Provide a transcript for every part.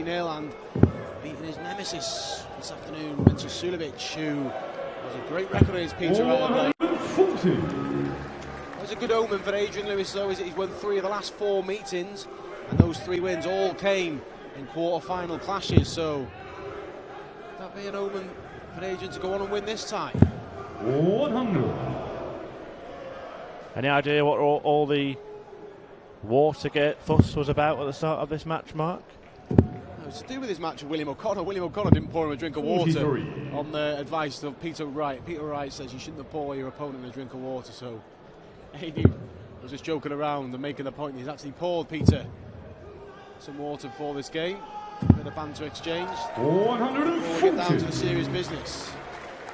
3-0 and beating his nemesis this afternoon, Vincent Sulevic, who has a great record against Peter Wright. It was a good omen for Adrian Lewis, though, is he's won 3 of the last 4 meetings, and those 3 wins all came in quarter-final clashes, so that'd be an omen for Adrian to go on and win this time. 100. Any idea what all the Watergate fuss was about at the start of this match, Mark? It was to do with his match with William O'Connor. William O'Connor didn't pour him a drink of water 43. on the advice of Peter Wright. Peter Wright says you shouldn't have poured your opponent a drink of water, so Adrian was just joking around and making the point he's actually poured Peter some water before this game. A bit of banter exchange. 140. We'll get down to the serious business.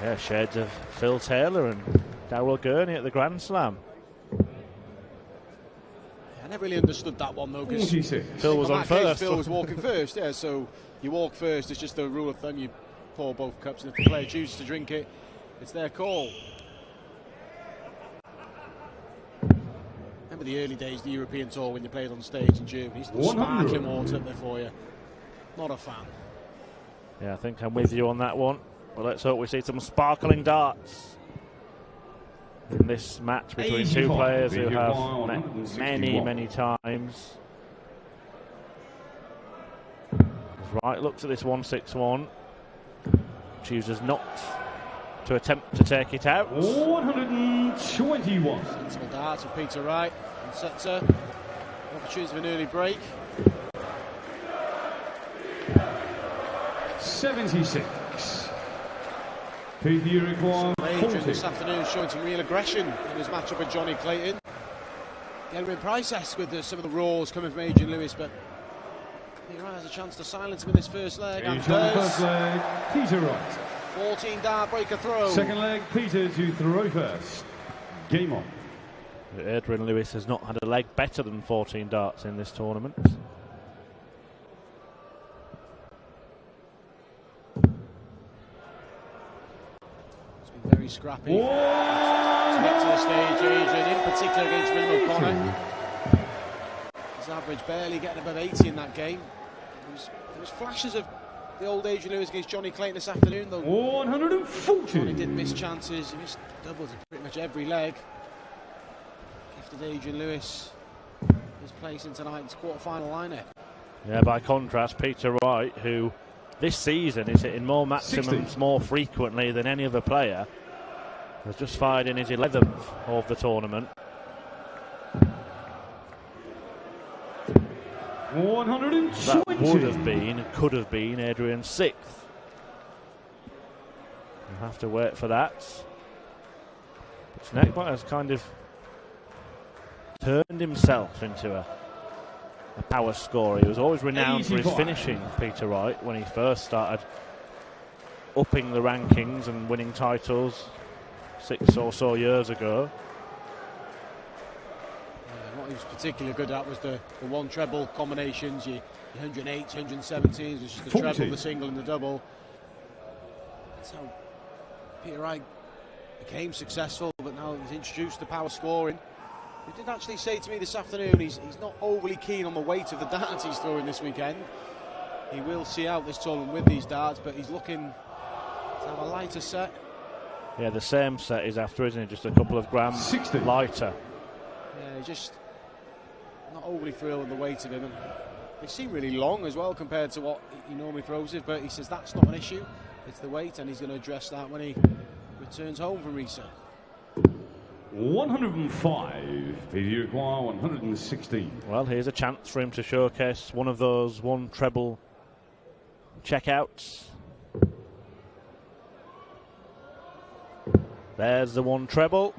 Yeah, shades of Phil Taylor and Darrell Gurney at the Grand Slam. I never really understood that one though, because Phil was on first. Phil was walking first, yeah, so you walk first, it's just the rule of thumb, you pour both cups, and if the player chooses to drink it, it's their call. Remember the early days of the European Tour when you played on stage in Germany? It's the sparkling water up there for you. Not a fan. Yeah, I think I'm with you on that one. But let's hope we see some sparkling darts in this match between 2 players who have met many times. Wright looks at this 161, chooses not to attempt to take it out. 121. Sensible darts of Peter Wright and setter. Opportunity of an early break. 76. Peter requires 40. This afternoon showing some real aggression in his matchup with Johnny Clayton. Getting Price-esque with some of the roars coming from Adrian Lewis, but Peter Wright has a chance to silence him in this first leg. And first leg, Peter Wright. 14 dart breaker throw. Second leg, Peter to throw first. Game on. Adrian Lewis has not had a leg better than 14 darts in this tournament. Very scrappy. To get to the stage, Adrian, in particular against William O'Connor. His average barely getting above 80 in that game. There was flashes of the old Adrian Lewis against Johnny Clayton this afternoon, though. 140. Johnny did miss chances. He missed doubles in pretty much every leg. Gifted Adrian Lewis his place in tonight's quarter-final lineup. Yeah, by contrast, Peter Wright, who this season is hitting more maximums 60. more frequently than any other player, has just fired in his 11th of the tournament. 120. That would have been, could have been Adrian's 6th. You'll have to wait for that. But Snakeback has kind of turned himself into a power scorer. He was always renowned for his finishing, Peter Wright, when he first started upping the rankings and winning titles 6 or so years ago. What he was particularly good at was the one treble combinations, your 108s, 117s, which is the 40. treble, the single and the double. That's how Peter Wright became successful, but now he's introduced the power scoring. He did actually say to me this afternoon he's not overly keen on the weight of the darts he's throwing this weekend. He will see out this tournament with these darts, but he's looking to have a lighter set. Yeah, the same set is after, isn't it? Just a couple of grams 60. lighter. Yeah, he's just not overly thrilled with the weight of him. And they seem really long as well compared to what he normally throws it, but he says that's not an issue. It's the weight, and he's going to address that when he returns home from reset. 105. Peter require 116. Well, here's a chance for him to showcase one of those one treble checkouts. There's the one treble.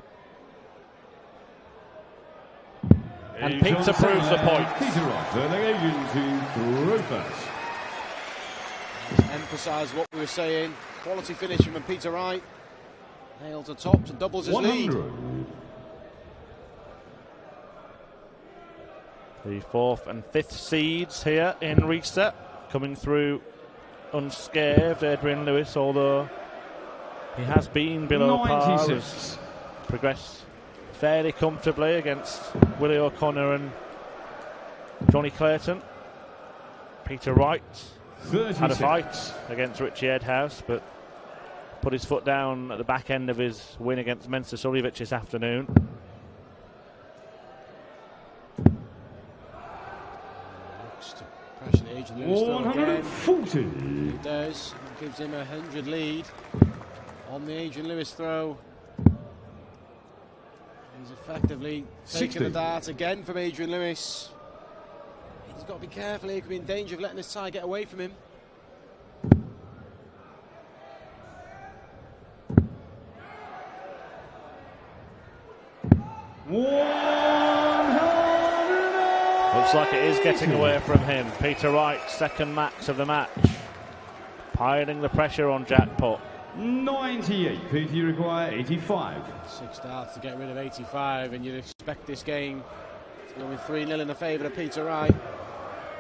And Peter proves the point. Peter Wright, the Adrian to throw first. Emphasise what we were saying. Quality finish from Peter Wright. Nails the tops and doubles his 100. lead. The 4th and 5th seeds here in reset, coming through unscathed. Adrian Lewis, although he has been below par, has progressed fairly comfortably against Willie O'Connor and Johnny Clayton. Peter Wright, had a fight against Richie Edhouse, but put his foot down at the back end of his win against Mensa Suljovic this afternoon. Looks to pressure the Adrian Lewis throw again. 140. It does. That gives him a 100 lead on the Adrian Lewis throw. He's effectively taking the dart again from Adrian Lewis. He's got to be careful here. He could be in danger of letting this tie get away from him. Looks like it is getting away from him. Peter Wright, second max of the match. Piling the pressure on Jackpot. 98. Peter, you require 85. 6 darts to get rid of 85, and you'd expect this game to go in 3-0 in the favour of Peter Wright.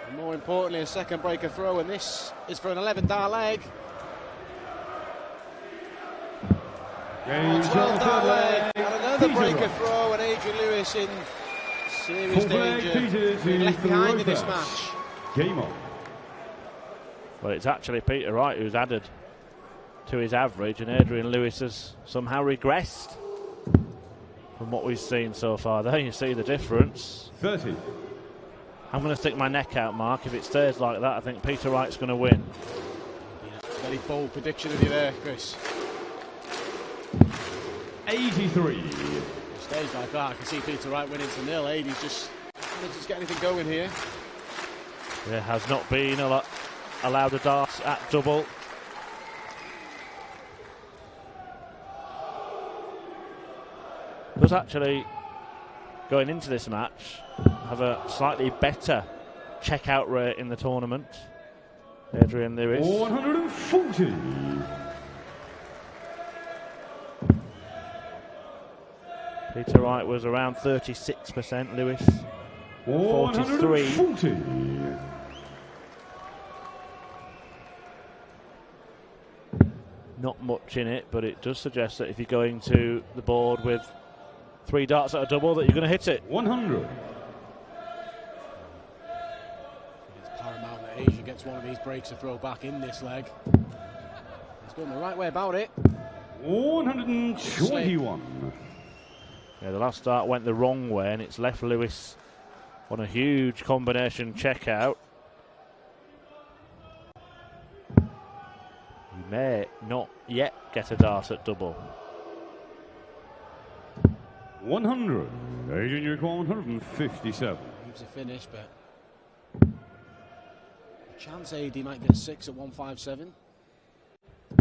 And more importantly, a second breaker throw, and this is for an 11-dart leg. 12-dart leg, and another breaker throw, and Adrian Lewis in serious danger, being left behind in this match. Game on. Well, it's actually Peter Wright who's added to his average, and Adrian Lewis has somehow regressed from what we've seen so far. There you see the difference. 30. I'm going to stick my neck out, Mark. If it stays like that, I think Peter Wright's going to win. Very bold prediction of you there, Chris. 83. Stage like that, I can see Peter Wright winning to 0. 80's just get anything going here. There has not been allowed a dart at double. Does actually, going into this match, have a slightly better checkout rate in the tournament. Adrian Lewis. 140. Peter Wright was around 36%, Lewis 43. 140. Not much in it, but it does suggest that if you're going to the board with 3 darts at a double, that you're going to hit it. 100. It's paramount that Adrian gets one of these breaks to throw back in this leg. He's going the right way about it. 121. Yeah, the last dart went the wrong way, and it's left Lewis on a huge combination check out. He may not yet get a dart at double. 100. Adrian, you require 157. Leaves a finish, but a chance AD might get a 6 at 157.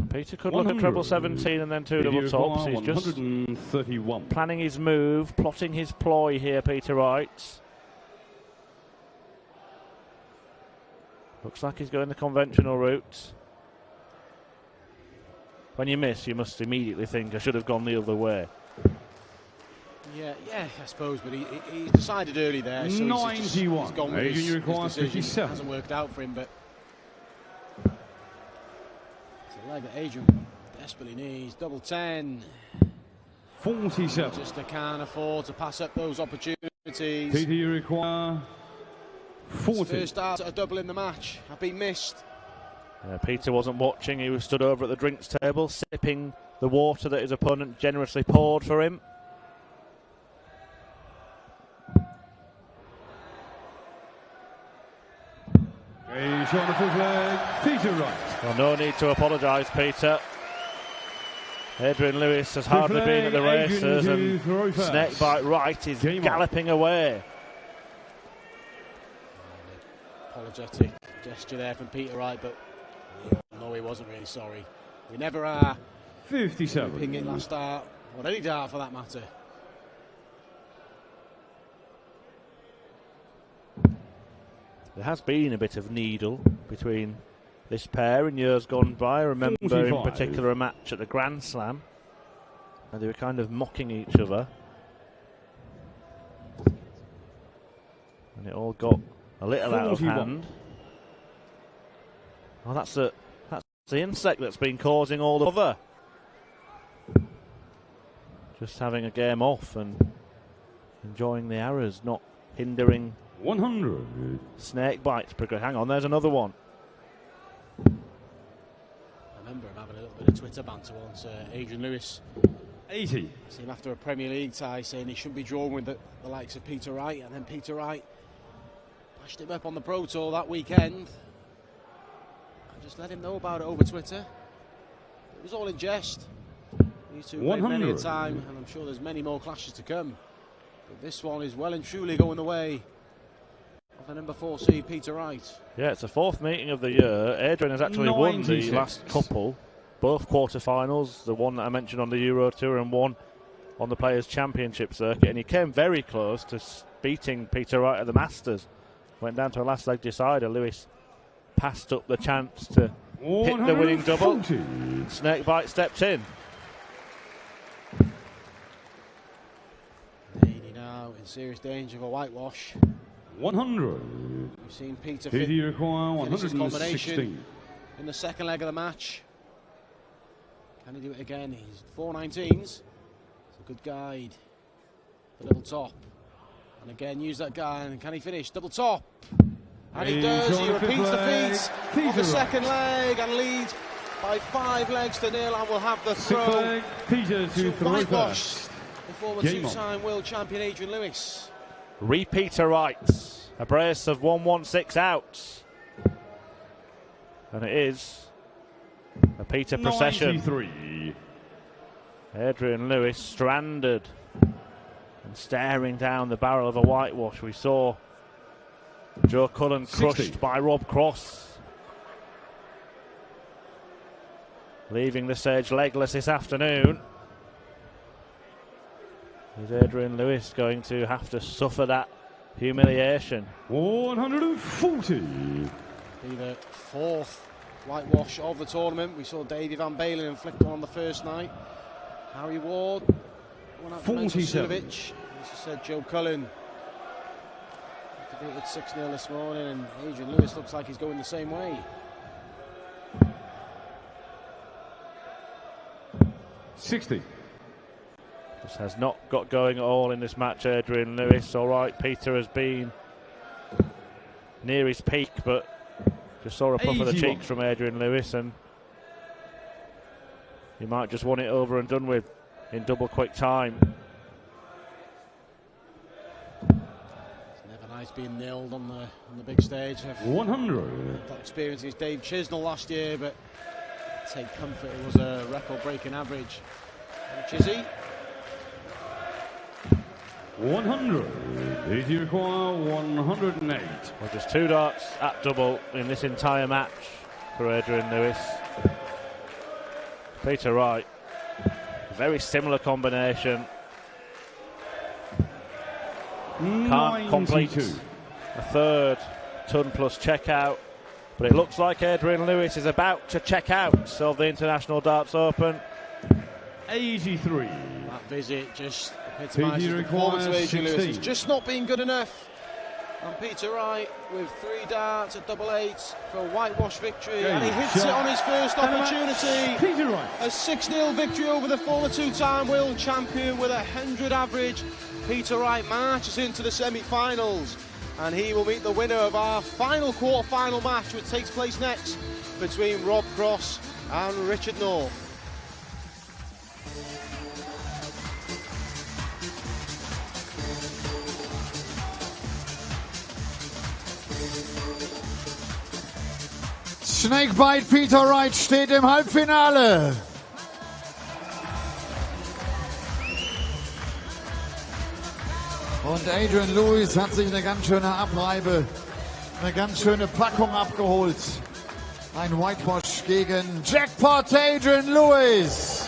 Peter could look at treble 17 and then 2 double tops. He's just 131. planning his move, plotting his ploy here, Peter Wright. Looks like he's going the conventional route. When you miss, you must immediately think, I should have gone the other way. Yeah, I suppose, but he decided early there. So 91. he's gone with Adrian, you require his decision. 57. It hasn't worked out for him, but it's a leg that Adrian desperately needs. Double 10. 47. Just can't afford to pass up those opportunities. Peter, you require 40. First start at a double in the match. Have been missed. Peter wasn't watching. He was stood over at the drinks table, sipping the water that his opponent generously poured for him. He's on the full leg. Peter Wright. Well, no need to apologise, Peter. Adrian Lewis has hardly been at the races, and Snakebite Wright is galloping away. Apologetic gesture there from Peter Wright, but no, he wasn't really sorry. We never are. 57. Ping it last start, or any dart for that matter. There has been a bit of needle between this pair in years gone by. I remember 45. in particular a match at the Grand Slam, and they were kind of mocking each other, and it all got a little out of hand. Oh, that's the insect that's been causing all the bother. Just having a game off and enjoying the arrows, not hindering 100. Snake bites progress. Hang on, there's another one. bit of Twitter banter once. Adrian Lewis 80. seen after a Premier League tie saying he shouldn't be drawing with the likes of Peter Wright, and then Peter Wright bashed him up on the Pro Tour that weekend. I just let him know about it over Twitter. It was all in jest. These two played many a time, and I'm sure there's many more clashes to come. But this one is well and truly going the way of the number 4 seed, Peter Wright. Yeah, it's the 4th meeting of the year. Adrian has actually won the last couple, both quarter-finals, the one that I mentioned on the Euro Tour and one on the Players' Championship circuit, and he came very close to beating Peter Wright at the Masters. Went down to a last leg decider. Lewis passed up the chance to hit the winning double. Snakebite stepped in. 80 now in serious danger of a whitewash. 100. We've seen Peter require finish his 116 combination in the second leg of the match. Can he do it again? He's 419s. It's a good guide. The double top. And again, use that guy. And can he finish? Double top. And he does. He repeats the feat on the second leg and leads by 5 legs to 0, and will have the throw. Peter to whitewash the former 2-time world champion Adrian Lewis. Repeater Wright. A brace of 116 outs. And it is a Peter procession. 93. Adrian Lewis stranded and staring down the barrel of a whitewash. We saw Joe Cullen crushed by Rob Cross, leaving the stage legless this afternoon. Is Adrian Lewis going to have to suffer that humiliation? 140. Be the 4th whitewash of the tournament. We saw Davy Van Balen inflict one on the first night. Harry Ward, one out to Sulovic. As I said, Joe Cullen defeated 6-0 this morning, and Adrian Lewis looks like he's going the same way. 60. Just has not got going at all in this match, Adrian Lewis. All right, Peter has been near his peak, but just saw a puff of the cheeks from Adrian Lewis, and he might just want it over and done with in double quick time. It's never nice being nailed on the big stage. 100. That experience is Dave Chisnell last year, but take comfort, it was a record-breaking average. And Chizzy. 100. Did you require 108? Well, just 2 darts at double in this entire match for Adrian Lewis. Peter Wright, a very similar combination. Can't complete a third ton plus checkout, but it looks like Adrian Lewis is about to check out of the International Darts Open. 83. That visit just epitomises the performance of Adrian Lewis. It's just not been good enough. And Peter Wright with 3 darts at double 8 for a whitewash victory, and he hits it on his first opportunity. Peter Wright. A 6-0 victory over the former 2-time world champion with a 100 average. Peter Wright marches into the semi-finals, and he will meet the winner of our final quarter-final match, which takes place next between Rob Cross and Richard North. Snakebite Peter Wright steht im Halbfinale. Und Adrian Lewis hat sich eine ganz schöne Abreibe, eine ganz schöne Packung abgeholt. Ein Whitewash gegen Jackpot Adrian Lewis.